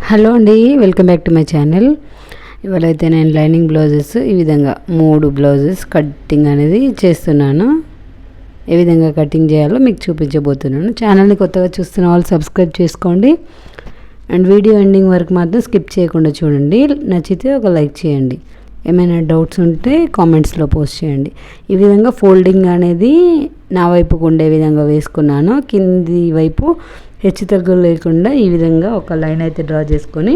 Hello అండి, welcome back to my channel. ఇవాళైతే నేను లైనింగ్ బ్లౌజెస్ ఈ విధంగా 3 బ్లౌజెస్ కటింగ్ అనేది చేస్తున్నాను. ఏ విధంగా కటింగ్ చేయాలో మీకు చూపించబోతున్నాను. ఛానల్ని కొత్తగా చూస్తున్న వాళ్ళు సబ్స్క్రైబ్ చేసుకోండి అండ్ వీడియో ఎండింగ్ వరకు మాత్రం స్కిప్ చేయకుండా చూడండి. నచ్చితే ఒక లైక్ చేయండి. ఏమైనా డౌట్స్ ఉంటే కామెంట్స్లో పోస్ట్ చేయండి. ఈ విధంగా ఫోల్డింగ్ అనేది నా వైపుకు ఉండే విధంగా వేసుకున్నాను. కింది వైపు హెచ్చుతగ్గులు లేకుండా ఈ విధంగా ఒక లైన్ అయితే డ్రా చేసుకొని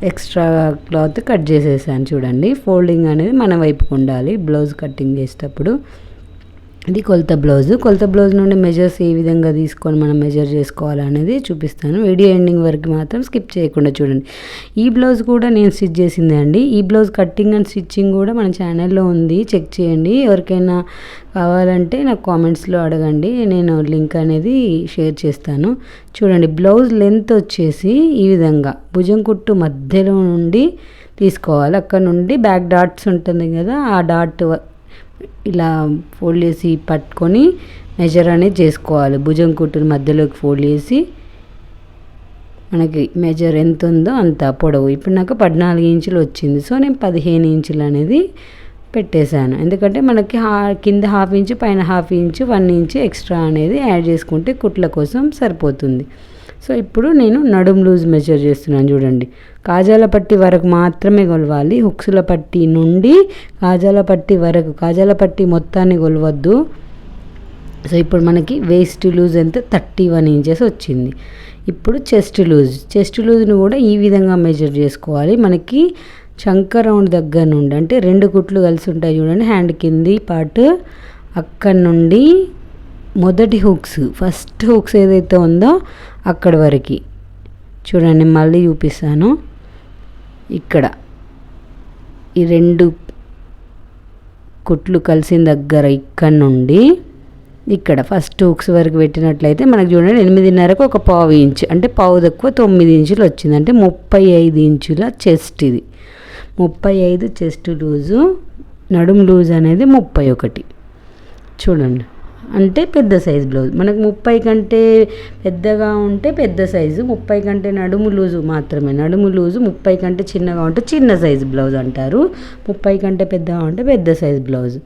ఎక్స్ట్రా క్లాత్ కట్ చేసేసాను. చూడండి, ఫోల్డింగ్ అనేది మన వైపుకు ఉండాలి బ్లౌజ్ కటింగ్ చేసేటప్పుడు. ఇది కొలత బ్లౌజ్ నుండి మెజర్స్ ఏ విధంగా తీసుకొని మనం మెజర్ చేసుకోవాలనేది చూపిస్తాను. వీడియో ఎండింగ్ వరకు మాత్రం స్కిప్ చేయకుండా చూడండి. ఈ బ్లౌజ్ కూడా నేను స్టిచ్ చేసిందే అండి. ఈ బ్లౌజ్ కటింగ్ అండ్ స్టిచ్చింగ్ కూడా మన ఛానల్లో ఉంది, చెక్ చేయండి. ఎవరికైనా కావాలంటే నాకు కామెంట్స్లో అడగండి, నేను లింక్ అనేది షేర్ చేస్తాను. చూడండి, బ్లౌజ్ లెంత్ వచ్చేసి ఈ విధంగా భుజం కుట్టు మధ్యలో నుండి తీసుకోవాలి. అక్కడ నుండి బ్యాక్ డాట్స్ ఉంటుంది కదా, ఆ డాట్ ఇలా ఫోల్డ్ చేసి పట్టుకొని మెజర్ అనేది చేసుకోవాలి. భుజం కుట్టుని మధ్యలోకి ఫోల్డ్ చేసి మనకి మెజర్ ఎంత ఉందో అంత పొడవు. ఇప్పుడు నాకు 14 ఇంచులు వచ్చింది. సో నేను 15 ఇంచులు అనేది పెట్టేశాను. ఎందుకంటే మనకి కింద హాఫ్ ఇంచు పైన హాఫ్ ఇంచు 1 ఇంచు ఎక్స్ట్రా అనేది యాడ్ చేసుకుంటే కుట్ల కోసం సరిపోతుంది. సో ఇప్పుడు నేను నడుం లూజ్ మెజర్ చేస్తున్నాను. చూడండి, కాజాల పట్టి వరకు మాత్రమే కొలవాలి. హుక్స్ల పట్టి నుండి కాజాల పట్టి వరకు, కాజాల పట్టి మొత్తాన్ని కొలవద్దు. సో ఇప్పుడు మనకి వేస్ట్ లూజ్ ఎంత 31 ఇంచెస్ వచ్చింది. ఇప్పుడు చెస్ట్ లూజ్ని కూడా ఈ విధంగా మెజర్ చేసుకోవాలి. మనకి చంక రౌండ్ దగ్గర నుండి, అంటే 2 కుట్లు కలిసి ఉంటాయి చూడండి, హ్యాండ్ కింది పార్ట్, అక్కడ నుండి మొదటి ఫస్ట్ హుక్స్ ఏదైతే ఉందో అక్కడ వరకు చూడండి. మళ్ళీ చూపిస్తాను. ఇక్కడ ఈ 2 కుట్లు కలిసిన దగ్గర ఇక్కడ నుండి ఇక్కడ ఫస్ట్ హుక్స్ వరకు పెట్టినట్లయితే మనకు చూడండి 8.5కు ఒక పావు ఇంచు, అంటే పావు తక్కువ 9 ఇంచులు వచ్చింది. అంటే 35 ఇంచుల చెస్ట్. ఇది 35 చెస్ట్ లూజు. నడుం లూజ్ అనేది 31. చూడండి, అంటే పెద్ద సైజు బ్లౌజ్. మనకు 30 కంటే పెద్దగా ఉంటే పెద్ద సైజు, 30 కంటే నడుము లూజు మాత్రమే. నడుము లూజు 30 కంటే చిన్నగా ఉంటే చిన్న సైజు బ్లౌజ్ అంటారు, 30 కంటే పెద్దగా ఉంటే పెద్ద సైజు బ్లౌజ్.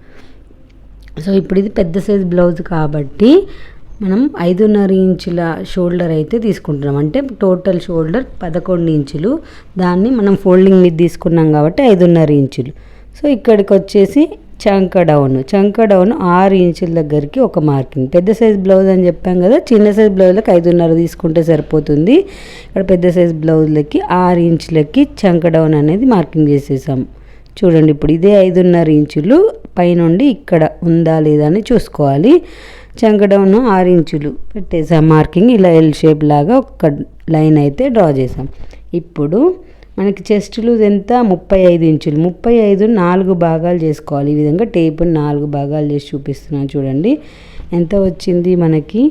సో ఇప్పుడు ఇది పెద్ద సైజు బ్లౌజ్ కాబట్టి మనం 5.5 ఇంచుల షోల్డర్ అయితే తీసుకుంటున్నాం. అంటే టోటల్ షోల్డర్ 11 ఇంచులు. దాన్ని మనం ఫోల్డింగ్ మీద తీసుకున్నాం కాబట్టి 5.5 ఇంచులు. సో ఇక్కడికి వచ్చేసి చంక డౌన్ 6 ఇంచుల దగ్గరికి ఒక మార్కింగ్. పెద్ద సైజ్ బ్లౌజ్ అని చెప్పాం కదా, చిన్న సైజ్ బ్లౌజ్లకి 5.5 తీసుకుంటే సరిపోతుంది. ఇక్కడ పెద్ద సైజ్ బ్లౌజ్లకి 6 ఇంచులకి చంక డౌన్ అనేది మార్కింగ్ చేసేసాం. చూడండి, ఇప్పుడు ఇదే 5.5 ఇంచులు పైనుండి ఇక్కడ ఉందా లేదా అని చూసుకోవాలి. చంక డౌన్ 6 ఇంచులు పెట్టేసాం మార్కింగ్. ఇలా ఎల్ షేప్ లాగా ఒక లైన్ అయితే డ్రా చేసాం. ఇప్పుడు మనకి చెస్ట్ లూజ్ ఎంత 35 ఇంచులు. 35 4 భాగాలు చేసుకోవాలి. ఈ విధంగా టేపుని 4 భాగాలు చేసి చూపిస్తున్నాను. చూడండి ఎంత వచ్చింది మనకి,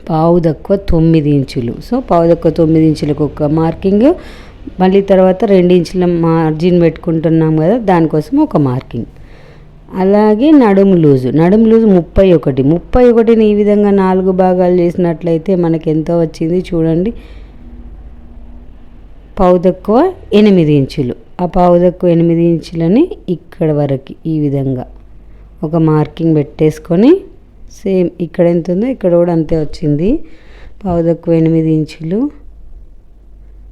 పావు తక్కువ 9 ఇంచులు. సో పావు తక్కువ 9 ఇంచులకు ఒక మార్కింగ్, మళ్ళీ తర్వాత 2 ఇంచుల మార్జిన్ పెట్టుకుంటున్నాం కదా, దానికోసం ఒక మార్కింగ్. అలాగే నడుము లూజు 31ని ఈ విధంగా 4 భాగాలు చేసినట్లయితే మనకి ఎంత వచ్చింది చూడండి, పావు తక్కువ 8 ఇంచులు. ఆ పావు తక్కువ 8 ఇంచులని ఇక్కడ వరకు ఈ విధంగా ఒక మార్కింగ్ పెట్టేసుకొని, సేమ్ ఇక్కడ ఎంత ఉందో ఇక్కడ కూడా అంతే వచ్చింది. పావు తక్కువ 8 ఇంచులు,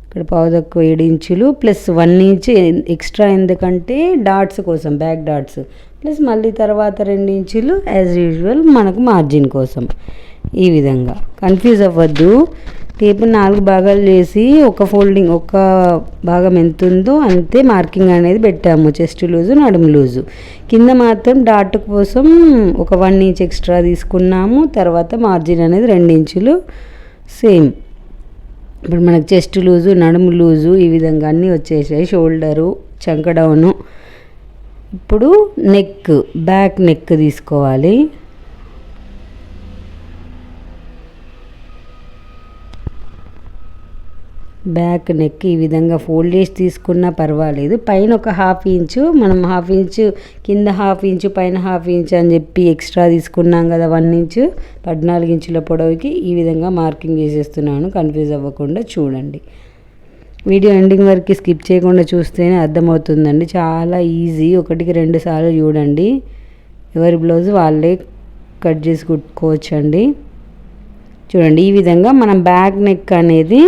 ఇక్కడ పావు తక్కువ 7 ఇంచులు ప్లస్ 1 ఇంచు ఎక్స్ట్రా, ఎందుకంటే డాట్స్ కోసం, బ్యాక్ డాట్స్, ప్లస్ మళ్ళీ తర్వాత 2 ఇంచులు యాజ్ యూజువల్ మనకు మార్జిన్ కోసం. ఈ విధంగా కన్ఫ్యూజ్ అవ్వద్దు. టేపు 4 భాగాలు చేసి ఒక ఫోల్డింగ్, ఒక భాగం ఎంత ఉందో అంతే మార్కింగ్ అనేది పెట్టాము. చెస్ట్ లూజు, నడుము లూజు. కింద మాత్రం డాట్ కోసం ఒక 1 ఇంచ్ ఎక్స్ట్రా తీసుకున్నాము. తర్వాత మార్జిన్ అనేది 2 ఇంచులు సేమ్. ఇప్పుడు మనకు చెస్ట్ లూజు, నడుము లూజు ఈ విధంగా అన్నీ వచ్చేసాయి. షోల్డరు, చంక డౌను. ఇప్పుడు బ్యాక్ నెక్ తీసుకోవాలి. బ్యాక్ నెక్ ఈ విధంగా ఫోల్డ్ చేసి తీసుకున్నా పర్వాలేదు. పైన ఒక 1/2 ఇంచు, మనం 1/2 ఇంచు కింద 1/2 ఇంచు పైన 1/2 ఇంచు అని చెప్పి ఎక్స్ట్రా తీసుకున్నాం కదా 1 ఇంచు, 14 ఇంచుల పొడవుకి ఈ విధంగా మార్కింగ్ చేసేస్తున్నాను. కన్ఫ్యూజ్ అవ్వకుండా చూడండి. వీడియో ఎండింగ్ వరకు స్కిప్ చేయకుండా చూస్తేనే అర్థమవుతుందండి. చాలా ఈజీ, 1-2 సార్లు చూడండి. ఎవరి బ్లౌజ్ వాళ్ళే కట్ చేసి కుట్టుకోవచ్చండి. చూడండి ఈ విధంగా మనం బ్యాక్ నెక్ అనేది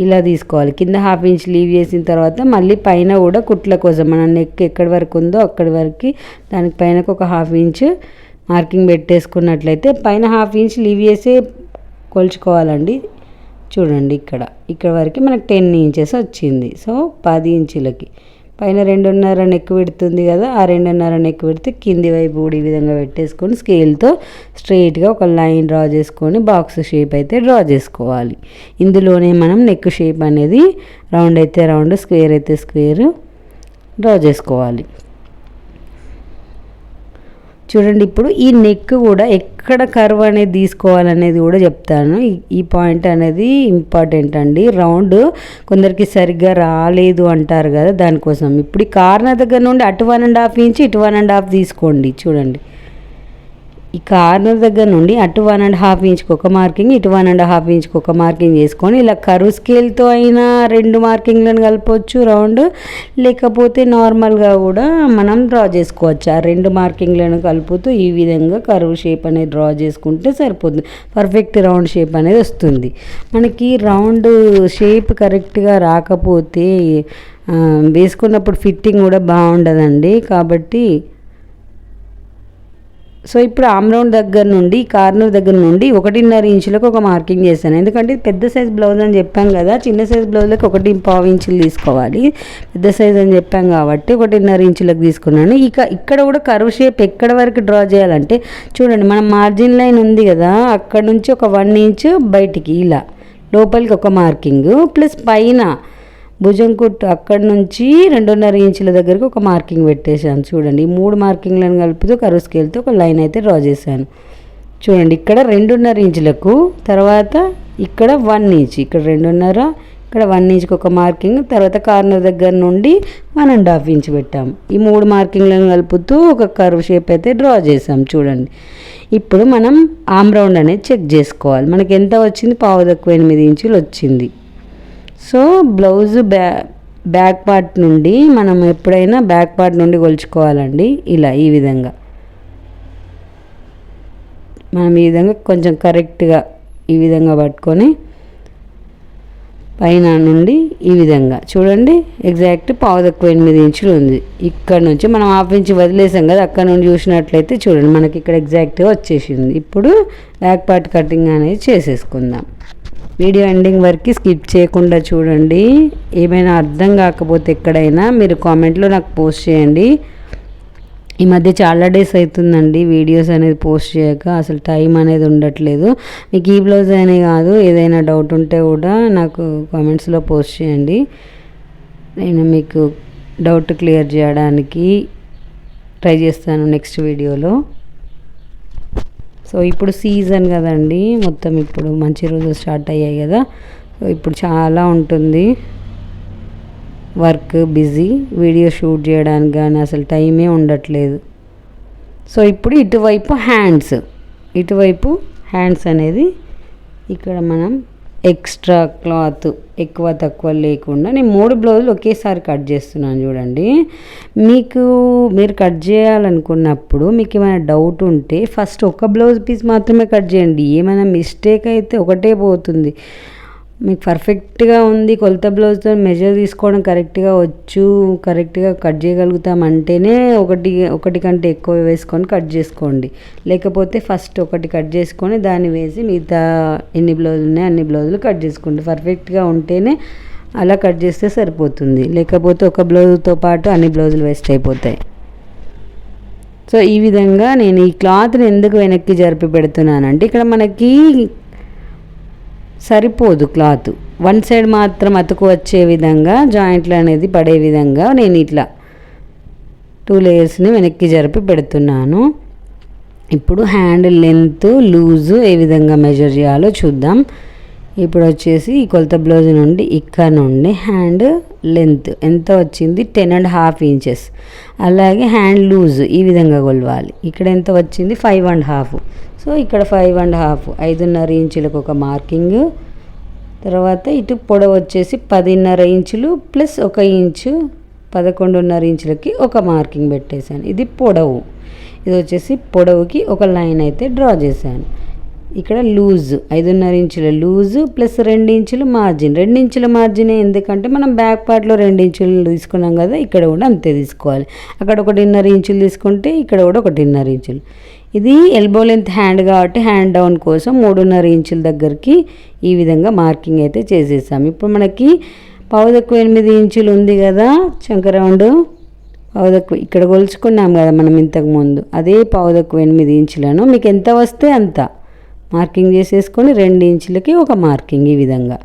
ఇలా తీసుకోవాలి. కింద 1/2 ఇంచ్ లీవ్ చేసిన తర్వాత మళ్ళీ పైన కూడా కుట్ల కోసం మన నెక్ ఎక్కడి వరకు ఉందో అక్కడి వరకు దానికి పైనకు ఒక 1/2 ఇంచ్ మార్కింగ్ పెట్టేసుకున్నట్లయితే పైన 1/2 ఇంచ్ లీవ్ చేసి కొలుచుకోవాలండి. చూడండి ఇక్కడ వరకు మనకు 10 ఇంచెస్ వచ్చింది. సో 10 ఇంచులకి పైన 2.5 నెక్ పెడుతుంది కదా, ఆ 2.5 నెక్ పెడితే కింది వైపు కూడా ఈ విధంగా పెట్టేసుకొని స్కేల్తో స్ట్రైట్గా ఒక లైన్ డ్రా చేసుకొని బాక్స్ షేప్ అయితే డ్రా చేసుకోవాలి. ఇందులోనే మనం నెక్ షేప్ అనేది రౌండ్ అయితే రౌండ్, స్క్వేర్ అయితే స్క్వేర్ డ్రా చేసుకోవాలి. చూడండి ఇప్పుడు ఈ నెక్ కూడా ఎక్కడ కర్వ్ అనేది తీసుకోవాలనేది కూడా చెప్తాను. ఈ పాయింట్ అనేది ఇంపార్టెంట్ అండి. రౌండ్ కొందరికి సరిగ్గా రాలేదు అంటారు కదా, దానికోసం ఇప్పుడు ఈ కార్నర్ దగ్గర నుండి అటు 1.5 ఇంచ్ ఇటు 1.5 తీసుకోండి. చూడండి ఈ కార్నర్ దగ్గర నుండి అటు 1.5 ఇంచ్కి ఒక మార్కింగ్, ఇటు 1.5 ఇంచ్కి ఒక మార్కింగ్ చేసుకొని ఇలా కరువు స్కేల్తో అయినా 2 మార్కింగ్లను కలపవచ్చు రౌండ్, లేకపోతే నార్మల్గా కూడా మనం డ్రా చేసుకోవచ్చు. ఆ 2 మార్కింగ్లను కలుపుతూ ఈ విధంగా కరువు షేప్ అనేది డ్రా చేసుకుంటే సరిపోతుంది. పర్ఫెక్ట్ రౌండ్ షేప్ అనేది వస్తుంది. మనకి రౌండ్ షేప్ కరెక్ట్గా రాకపోతే వేసుకున్నప్పుడు ఫిట్టింగ్ కూడా బాగుండదండి. కాబట్టి సో ఇప్పుడు ఆమ్ రౌండ్ దగ్గర నుండి కార్నర్ దగ్గర నుండి 1.5 ఇంచులకు ఒక మార్కింగ్ చేస్తాను. ఎందుకంటే పెద్ద సైజ్ బ్లౌజ్ అని చెప్పాం కదా, చిన్న సైజ్ బ్లౌజ్లకు 1.5 ఇంచులు తీసుకోవాలి. పెద్ద సైజ్ అని చెప్పాం కాబట్టి 1.5 ఇంచులకు తీసుకున్నాను. ఇక్కడ కూడా కర్వ్ షేప్ ఎక్కడ వరకు డ్రా చేయాలంటే చూడండి మనం మార్జిన్ లైన్ ఉంది కదా, అక్కడ నుంచి ఒక 1 ఇంచ్ బయటికి ఇలా లోపలికి ఒక మార్కింగ్, ప్లస్ పైన భుజం కుట్టు అక్కడి నుంచి 2.5 ఇంచుల దగ్గరకు ఒక మార్కింగ్ పెట్టేశాను. చూడండి ఈ 3 మార్కింగ్లను కలుపుతూ కరువు స్కేల్తో ఒక లైన్ అయితే డ్రా చేశాను. చూడండి ఇక్కడ 2.5 ఇంచులకు, తర్వాత ఇక్కడ 1 ఇంచ్, ఇక్కడ 2.5, ఇక్కడ 1 ఇంచ్కి ఒక మార్కింగ్, తర్వాత కార్నర్ దగ్గర నుండి 1.5 ఇంచ్ పెట్టాము. ఈ 3 మార్కింగ్లను కలుపుతూ ఒక కర్వ్ షేప్ అయితే డ్రా చేసాం. చూడండి ఇప్పుడు మనం ఆమ్ రౌండ్ అనేది చెక్ చేసుకోవాలి. మనకి ఎంత వచ్చింది, 8 ఇంచులు వచ్చింది. సో బ్లౌజ్ బ్యాక్ పార్ట్ నుండి మనం ఎప్పుడైనా బ్యాక్ పార్ట్ నుండి కొలుచుకోవాలండి. ఇలా ఈ విధంగా మనం ఈ విధంగా కొంచెం కరెక్ట్గా ఈ విధంగా పట్టుకొని పైన నుండి ఈ విధంగా చూడండి ఎగ్జాక్ట్ 8 ఇంచులు ఉంది. ఇక్కడ నుంచి మనం 1/2 ఇంచ్ వదిలేసాం కదా, అక్కడ నుండి చూసినట్లయితే చూడండి మనకి ఇక్కడ ఎగ్జాక్ట్గా వచ్చేసింది. ఇప్పుడు బ్యాక్ పార్ట్ కటింగ్ అనేది చేసేసుకుందాం. వీడియో ఎండింగ్ వరకు స్కిప్ చేయకుండా చూడండి. ఏమైనా అర్థం కాకపోతే ఎక్కడైనా మీరు కామెంట్లో నాకు పోస్ట్ చేయండి. ఈ మధ్య చాలా డేస్ అవుతుందండి వీడియోస్ అనేది పోస్ట్ చేయక, అసలు టైం అనేది ఉండట్లేదు. మీకు ఈ బ్లౌజ్ అనే కాదు, ఏదైనా డౌట్ ఉంటే కూడా నాకు కామెంట్స్లో పోస్ట్ చేయండి. నేను మీకు డౌట్ క్లియర్ చేయడానికి ట్రై చేస్తాను నెక్స్ట్ వీడియోలో. సో ఇప్పుడు సీజన్ కదండి, మొత్తం ఇప్పుడు మంచి రోజులు స్టార్ట్ అయ్యాయి కదా, సో ఇప్పుడు చాలా ఉంటుంది వర్క్, బిజీ, వీడియో షూట్ చేయడానికి కానీ అసలు టైమే ఉండట్లేదు. సో ఇప్పుడు ఇటువైపు హ్యాండ్స్ అనేది ఇక్కడ మనం ఎక్స్ట్రా క్లాత్ ఎక్కువ తక్కువ లేకుండా నేను 3 బ్లౌజులు ఒకేసారి కట్ చేస్తున్నాను. చూడండి మీరు కట్ చేయాలనుకున్నప్పుడు మీకు ఏమైనా డౌట్ ఉంటే ఫస్ట్ ఒక బ్లౌజ్ పీస్ మాత్రమే కట్ చేయండి. ఏమైనా మిస్టేక్ అయితే ఒకటే పోతుంది. మీకు పర్ఫెక్ట్గా ఉంది, కొలత బ్లౌజ్తో మెజర్ తీసుకోవడం కరెక్ట్గా వచ్చు, కరెక్ట్గా కట్ చేయగలుగుతాం అంటేనే ఒకటి కంటే ఎక్కువ వేసుకొని కట్ చేసుకోండి. లేకపోతే ఫస్ట్ ఒకటి కట్ చేసుకొని దాన్ని వేసి మిగతా ఎన్ని బ్లౌజులు ఉన్నాయో అన్ని బ్లౌజులు కట్ చేసుకోండి. పర్ఫెక్ట్గా ఉంటేనే అలా కట్ చేస్తే సరిపోతుంది. లేకపోతే ఒక బ్లౌజ్తో పాటు అన్ని బ్లౌజులు వేస్ట్ అయిపోతాయి. సో ఈ విధంగా నేను ఈ క్లాత్ని ఎందుకు వెనక్కి జరిపి పెడుతున్నానంటే ఇక్కడ మనకి సరిపోదు క్లాత్, 1 సైడ్ మాత్రం అతుకు వచ్చే విధంగా జాయింట్లు అనేది పడే విధంగా నేను ఇట్లా 2 లేయర్స్ని వెనక్కి జరిపి పెడుతున్నాను. ఇప్పుడు హ్యాండ్ లెంత్ లూజు ఏ విధంగా మెజర్ చేయాలో చూద్దాం. ఇప్పుడు వచ్చేసి ఈ కొలత బ్లౌజ్ నుండి ఇక్కడ నుండి హ్యాండ్ లెంత్ ఎంత వచ్చింది, 10.5 ఇంచెస్. అలాగే హ్యాండ్ లూజ్ ఈ విధంగా కొలవాలి. ఇక్కడ ఎంత వచ్చింది, 5.5. సో ఇక్కడ 5.5, 5.5 ఇంచులకు ఒక మార్కింగ్, తర్వాత ఇటు పొడవు వచ్చేసి 10.5 ఇంచులు ప్లస్ 1 ఇంచు 11.5 ఇంచులకి ఒక మార్కింగ్ పెట్టేశాను. ఇది పొడవు. ఇది వచ్చేసి పొడవుకి ఒక లైన్ అయితే డ్రా చేశాను. ఇక్కడ లూజ్ 5.5 ఇంచుల లూజు ప్లస్ 2 ఇంచులు మార్జిన్. 2 ఇంచుల మార్జిన్ ఎందుకంటే మనం బ్యాక్ పార్ట్లో 2 ఇంచులు తీసుకున్నాం కదా, ఇక్కడ కూడా అంతే తీసుకోవాలి. అక్కడ 1.5 ఇంచులు తీసుకుంటే ఇక్కడ కూడా 1.5 ఇంచులు. ఇది ఎల్బో లెంత్ హ్యాండ్ కాబట్టి హ్యాండ్ డౌన్ కోసం 3.5 ఇంచుల దగ్గరికి ఈ విధంగా మార్కింగ్ అయితే చేసేసాం. ఇప్పుడు మనకి పావుదక్కువ 8 ఇంచులు ఉంది కదా చంక రౌండ్, పావుదక్కువ ఇక్కడ కొలుచుకున్నాం కదా మనం ఇంతకుముందు, అదే పావుదక్కువ 8 ఇంచులను మీకు ఎంత వస్తే అంత మార్కింగ్ చేసేసుకొని 2 ఇంచులకి ఒక మార్కింగ్. ఈ విధంగా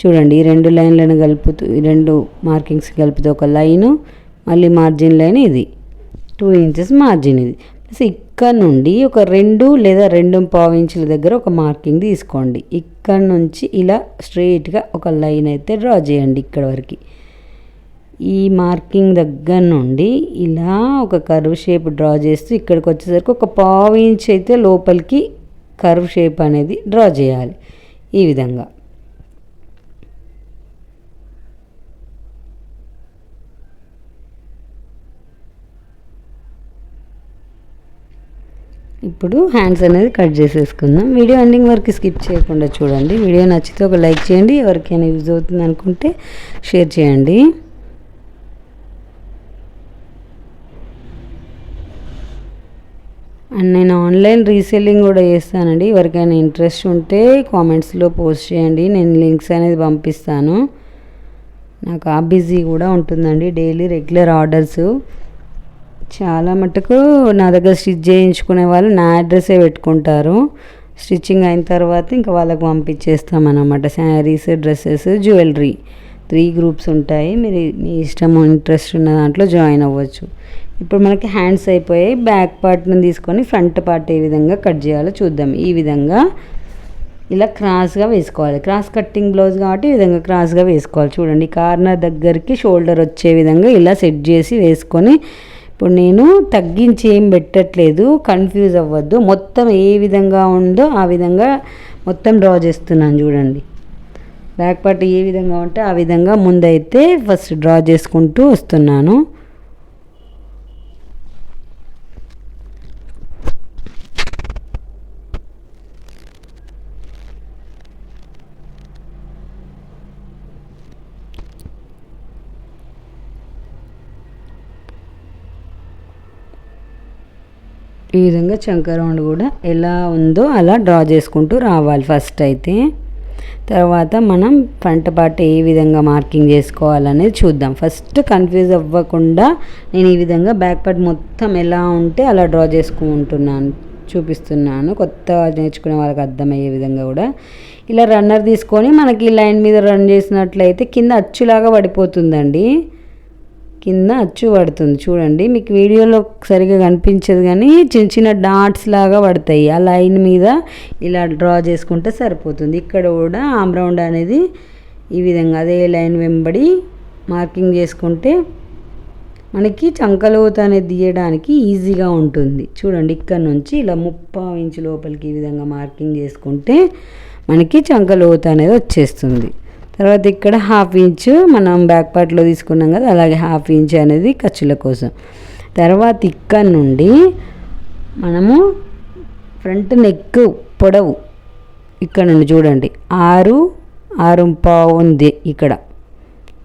చూడండి, ఈ 2 లైన్లను కలుపుతూ, ఈ 2 మార్కింగ్స్ కలుపుతూ ఒక లైను, మళ్ళీ మార్జిన్ లైన్ ఇది 2 ఇంచెస్ మార్జిన్. ఇది ప్లస్ ఇక్కడ నుండి ఒక 2 లేదా 2.5 ఇంచుల దగ్గర ఒక మార్కింగ్ తీసుకోండి. ఇక్కడ నుంచి ఇలా స్ట్రెయిట్గా ఒక లైన్ అయితే డ్రా చేయండి ఇక్కడ వరకు. ఈ మార్కింగ్ దగ్గర నుండి ఇలా ఒక కర్వ్ షేప్ డ్రా చేస్తూ ఇక్కడికి వచ్చేసరికి ఒక 1/2 ఇంచ్ అయితే లోపలికి కర్వ్ షేప్ అనేది డ్రా చేయాలి. ఈ విధంగా ఇప్పుడు హ్యాండ్స్ అనేది కట్ చేసేసుకుందాం. వీడియో ఎండింగ్ వరకు స్కిప్ చేయకుండా చూడండి. వీడియో నచ్చితే ఒక లైక్ చేయండి, ఎవరికైనా యూజ్ అవుతుంది అనుకుంటే షేర్ చేయండి. అండ్ నేను ఆన్లైన్ రీసెల్లింగ్ కూడా చేస్తానండి. ఎవరికైనా ఇంట్రెస్ట్ ఉంటే కామెంట్స్లో పోస్ట్ చేయండి, నేను లింక్స్ అనేది పంపిస్తాను. నాకు ఆ బిజీ కూడా ఉంటుందండి, డైలీ రెగ్యులర్ ఆర్డర్స్ చాలా మటుకు నా దగ్గర స్టిచ్ చేయించుకునే వాళ్ళు నా అడ్రస్సే పెట్టుకుంటారు. స్టిచ్చింగ్ అయిన తర్వాత ఇంకా వాళ్ళకి పంపించేస్తామన్నమాట. శారీస్, డ్రెస్సెస్, జ్యువెలరీ 3 గ్రూప్స్ ఉంటాయి. మీరు మీ ఇష్టం ఇంట్రెస్ట్ ఉన్న దాంట్లో జాయిన్ అవ్వచ్చు. ఇప్పుడు మనకి హ్యాండ్స్ అయిపోయాయి. బ్యాక్ పార్ట్ని తీసుకొని ఫ్రంట్ పార్ట్ ఏ విధంగా కట్ చేయాలో చూద్దాం. ఈ విధంగా ఇలా క్రాస్గా వేసుకోవాలి. క్రాస్ కట్టింగ్ బ్లౌజ్ కాబట్టి ఈ విధంగా క్రాస్గా వేసుకోవాలి. చూడండి, కార్నర్ దగ్గరికి షోల్డర్ వచ్చే విధంగా ఇలా సెట్ చేసి వేసుకొని, ఇప్పుడు నేను తగ్గించి ఏం పెట్టట్లేదు, కన్ఫ్యూజ్ అవ్వద్దు. మొత్తం ఏ విధంగా ఉందో ఆ విధంగా మొత్తం డ్రా చేస్తున్నాను. చూడండి, బ్యాక్ పార్ట్ ఏ విధంగా ఉంటే ఆ విధంగా ముందైతే ఫస్ట్ డ్రా చేసుకుంటూ వస్తున్నాను. ఈ విధంగా చంక రౌండ్ కూడా ఎలా ఉందో అలా డ్రా చేసుకుంటూ రావాలి ఫస్ట్ అయితే. తర్వాత మనం ఫ్రంట్ పార్ట్ ఏ విధంగా మార్కింగ్ చేసుకోవాలనేది చూద్దాం. ఫస్ట్ కన్ఫ్యూజ్ అవ్వకుండా నేను ఈ విధంగా బ్యాక్ పార్ట్ మొత్తం ఎలా ఉంటే అలా డ్రా చేసుకుంటున్నాను, చూపిస్తున్నాను. కొత్త నేర్చుకునే వాళ్ళకి అర్థమయ్యే విధంగా కూడా ఇలా రన్నర్ తీసుకొని మనకి లైన్ మీద రన్ చేసినట్లయితే కింద అచ్చులాగా పడిపోతుందండి. కింద అచ్చు పడుతుంది చూడండి, మీకు వీడియోలో సరిగా కనిపించదు కానీ చిన్న చిన్న డాట్స్ లాగా పడతాయి. ఆ లైన్ మీద ఇలా డ్రా చేసుకుంటే సరిపోతుంది. ఇక్కడ కూడా ఆమ్ రౌండ్ అనేది ఈ విధంగా అదే లైన్ వెంబడి మార్కింగ్ చేసుకుంటే మనకి చంకలోత అనేది తీయడానికి ఈజీగా ఉంటుంది. చూడండి, ఇక్కడ నుంచి ఇలా 30 ఇంచు లోపలికి ఈ విధంగా మార్కింగ్ చేసుకుంటే మనకి చంకలోత అనేది వచ్చేస్తుంది. తర్వాత ఇక్కడ 1/2 ఇంచు మనం బ్యాక్ పార్ట్లో తీసుకున్నాం కదా, అలాగే 1/2 ఇంచ్ అనేది ఖర్చుల కోసం. తర్వాత ఇక్కడ నుండి మనము ఫ్రంట్ నెక్ పొడవు ఇక్కడ నుండి చూడండి 6.5 ఉంది. ఇక్కడ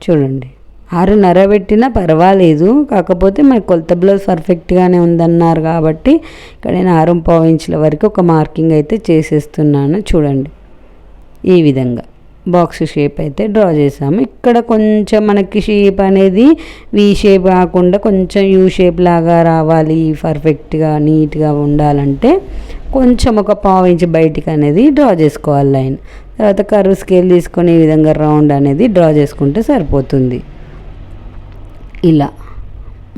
చూడండి, 6.5 పెట్టినా పర్వాలేదు, కాకపోతే మనకి కొలత బ్లౌజ్ పర్ఫెక్ట్గానే ఉందన్నారు కాబట్టి ఇక్కడ నేను 6.5 ఇంచుల వరకు ఒక మార్కింగ్ అయితే చేసేస్తున్నాను. చూడండి, ఈ విధంగా బాక్స్ షేప్ అయితే డ్రా చేసాము. ఇక్కడ కొంచెం మనకి షేప్ అనేది వి షేప్ కాకుండా కొంచెం యూ షేప్ లాగా రావాలి, పర్ఫెక్ట్గా నీట్గా ఉండాలంటే కొంచెం ఒక 1/2 ఇంచ్ బయటికి అనేది డ్రా చేసుకోవాలి లైన్. తర్వాత కర్వ్ స్కేల్ తీసుకొని ఈ విధంగా రౌండ్ అనేది డ్రా చేసుకుంటే సరిపోతుంది. ఇలా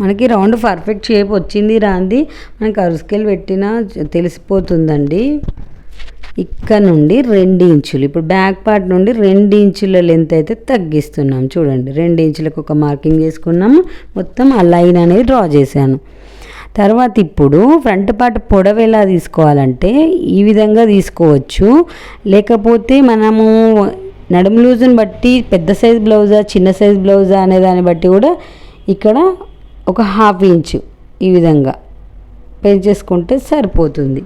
మనకి రౌండ్ పర్ఫెక్ట్ షేప్ వచ్చింది రాంది మనకి కర్వ్ స్కేల్ పెట్టినా తెలిసిపోతుందండి. ఇక్కడ నుండి 2 ఇంచులు, ఇప్పుడు బ్యాక్ పార్ట్ నుండి 2 ఇంచుల లెంత్ అయితే తగ్గిస్తున్నాం. చూడండి, 2 ఇంచులకు ఒక మార్కింగ్ చేసుకున్నాము. మొత్తం ఆ లైన్ అనేది డ్రా చేశాను. తర్వాత ఇప్పుడు ఫ్రంట్ పార్ట్ పొడవు ఎలా తీసుకోవాలంటే ఈ విధంగా తీసుకోవచ్చు, లేకపోతే మనము నడుము లూజుని బట్టి పెద్ద సైజ్ బ్లౌజా చిన్న సైజ్ బ్లౌజా అనే దాన్ని బట్టి కూడా ఇక్కడ ఒక 1/2 ఇంచు ఈ విధంగా పెంచేసుకుంటే సరిపోతుంది.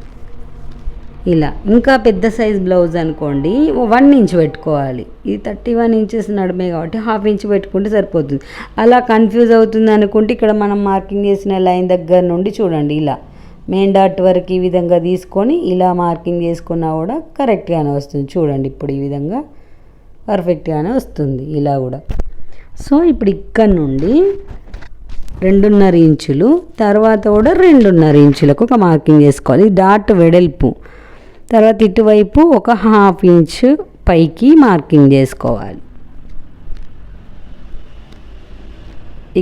ఇలా ఇంకా పెద్ద సైజ్ బ్లౌజ్ అనుకోండి 1 ఇంచ్ పెట్టుకోవాలి. ఇది 31 ఇంచెస్ నడుమే కాబట్టి 1/2 ఇంచ్ పెట్టుకుంటే సరిపోతుంది. అలా కన్ఫ్యూజ్ అవుతుంది అనుకుంటే ఇక్కడ మనం మార్కింగ్ చేసిన లైన్ దగ్గర నుండి చూడండి, ఇలా మెయిన్ డాట్ వరకు ఈ విధంగా తీసుకొని ఇలా మార్కింగ్ చేసుకున్నా కూడా కరెక్ట్గానే వస్తుంది. చూడండి ఇప్పుడు ఈ విధంగా పర్ఫెక్ట్గానే వస్తుంది ఇలా కూడా. సో ఇప్పుడు ఇక్కడ నుండి 2.5 ఇంచులు తర్వాత కూడా 2.5 ఇంచులకు ఒక మార్కింగ్ చేసుకోవాలి. డాట్ వెడల్పు తర్వాత ఇటువైపు ఒక 1/2 ఇంచు పైకి మార్కింగ్ చేసుకోవాలి.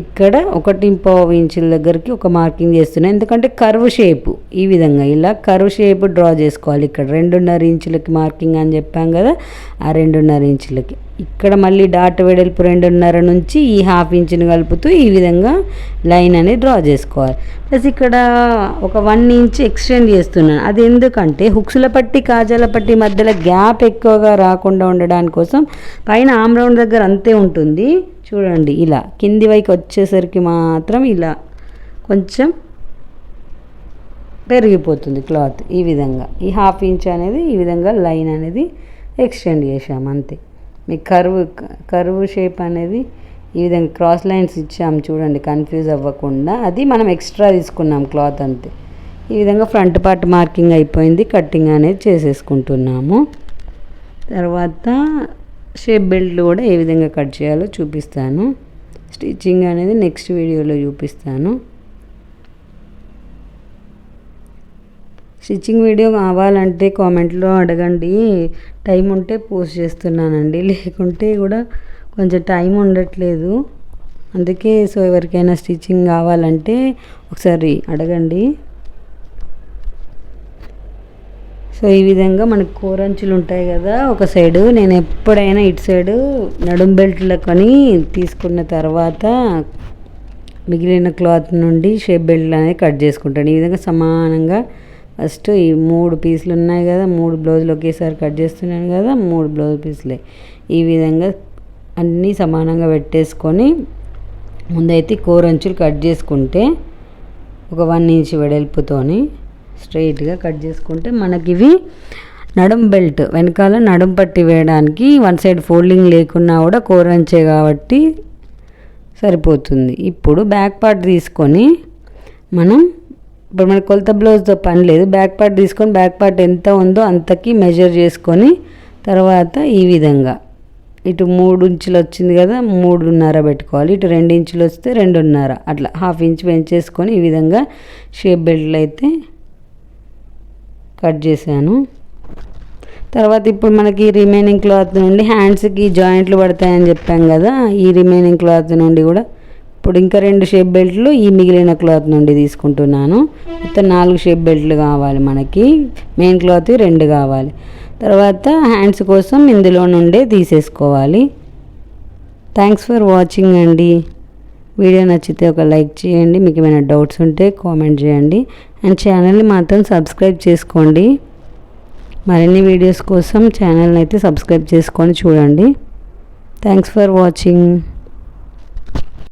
ఇక్కడ 1.5 ఇంచుల దగ్గరికి ఒక మార్కింగ్ చేస్తున్నాను, ఎందుకంటే కర్వ్ షేపు ఈ విధంగా ఇలా కర్వ్ షేప్ డ్రా చేసుకోవాలి. ఇక్కడ 2.5 ఇంచులకి మార్కింగ్ అని చెప్పాం కదా, ఆ 2.5 ఇంచులకి ఇక్కడ మళ్ళీ డాట్ వెడల్పు 2.5 నుంచి ఈ 1/2 ఇంచుని కలుపుతూ ఈ విధంగా లైన్ అనేది డ్రా చేసుకోవాలి. ప్లస్ ఇక్కడ ఒక 1 ఇంచ్ ఎక్స్టెండ్ చేస్తున్నాను. అది ఎందుకంటే హుక్స్ల పట్టి కాజాల పట్టి మధ్యలో గ్యాప్ ఎక్కువగా రాకుండా ఉండడానికి కోసం. పైన ఆమ్ రౌండ్ దగ్గర అంతే ఉంటుంది చూడండి, ఇలా కింది వైపు వచ్చేసరికి మాత్రం ఇలా కొంచెం పెరిగిపోతుంది క్లాత్. ఈ విధంగా ఈ 1/2 ఇంచ్ అనేది ఈ విధంగా లైన్ అనేది ఎక్స్టెండ్ చేసాము అంతే. మీ కర్వ్ షేప్ అనేది ఈ విధంగా క్రాస్ లైన్స్ ఇచ్చాము చూడండి, కన్ఫ్యూజ్ అవ్వకుండా. అది మనం ఎక్స్ట్రా తీసుకున్నాం క్లాత్ అంతే. ఈ విధంగా ఫ్రంట్ పార్ట్ మార్కింగ్ అయిపోయింది, కట్టింగ్ అనేది చేసేసుకుంటున్నాము. తర్వాత షేప్ బెల్ట్లు కూడా ఏ విధంగా కట్ చేయాలో చూపిస్తాను. స్టిచ్చింగ్ అనేది నెక్స్ట్ వీడియోలో చూపిస్తాను. స్టిచ్చింగ్ వీడియో కావాలంటే కామెంట్లో అడగండి, టైం ఉంటే పోస్ట్ చేస్తున్నానండి, లేకుంటే కూడా కొంచెం టైం ఉండట్లేదు అందుకే. సో ఎవరికైనా స్టిచ్చింగ్ కావాలంటే ఒకసారి అడగండి. సో ఈ విధంగా మనకు కోరంచులు ఉంటాయి కదా ఒక సైడు, నేను ఎప్పుడైనా ఇటు సైడు నడుం బెల్ట్లకొని తీసుకున్న తర్వాత మిగిలిన క్లాత్ నుండి షేప్ బెల్ట్ అనేది కట్ చేసుకుంటాను. ఈ విధంగా సమానంగా ఫస్ట్ ఈ 3 పీసులు ఉన్నాయి కదా, 3 బ్లౌజులు ఒకేసారి కట్ చేస్తున్నాను కదా, 3 బ్లౌజ్ పీసులే ఈ విధంగా అన్నీ సమానంగా పెట్టేసుకొని ముందైతే కోరంచులు కట్ చేసుకుంటే ఒక 1 ఇంచ్ వెడల్పుతోని స్ట్రైట్గా కట్ చేసుకుంటే మనకి ఇవి నడుం బెల్ట్ వెనకాల నడుం పట్టి వేయడానికి వన్ సైడ్ ఫోల్డింగ్ లేకున్నా కూడా కోరంచే కాబట్టి సరిపోతుంది. ఇప్పుడు బ్యాక్ పార్ట్ తీసుకొని ఇప్పుడు మనకి కొలత బ్లౌజ్తో పని లేదు, బ్యాక్ పార్ట్ తీసుకొని బ్యాక్ పార్ట్ ఎంత ఉందో అంతకి మెజర్ చేసుకొని తర్వాత ఈ విధంగా ఇటు 3 ఇంచులు వచ్చింది కదా 3.5 పెట్టుకోవాలి, ఇటు 2 ఇంచులు వస్తే 2.5 అట్లా 1/2 ఇంచ్ పెంచేసుకొని ఈ విధంగా షేప్ బెల్ట్లు అయితే కట్ చేశాను. తర్వాత ఇప్పుడు మనకి రిమైనింగ్ క్లాత్ నుండి హ్యాండ్స్కి జాయింట్లు పడతాయని చెప్పాం కదా, ఈ రిమైనింగ్ క్లాత్ నుండి కూడా ఇప్పుడు ఇంకా 2 షేప్ బెల్ట్లు ఈ మిగిలిన క్లాత్ నుండి తీసుకుంటున్నాను. మొత్తం 4 షేప్ బెల్ట్లు కావాలి మనకి, మెయిన్ క్లాత్ 2 కావాలి. తర్వాత హ్యాండ్స్ కోసం ఇందులో నుండే తీసేసుకోవాలి. థ్యాంక్స్ ఫర్ వాచింగ్ అండి. వీడియో నచ్చితే ఒక లైక్ చేయండి, మీకు ఏమైనా డౌట్స్ ఉంటే కామెంట్ చేయండి, అండ్ ఛానల్ని మాత్రం సబ్స్క్రైబ్ చేసుకోండి. మరిన్ని వీడియోస్ కోసం ఛానల్ని అయితే సబ్స్క్రైబ్ చేసుకొని చూడండి. Thanks for watching.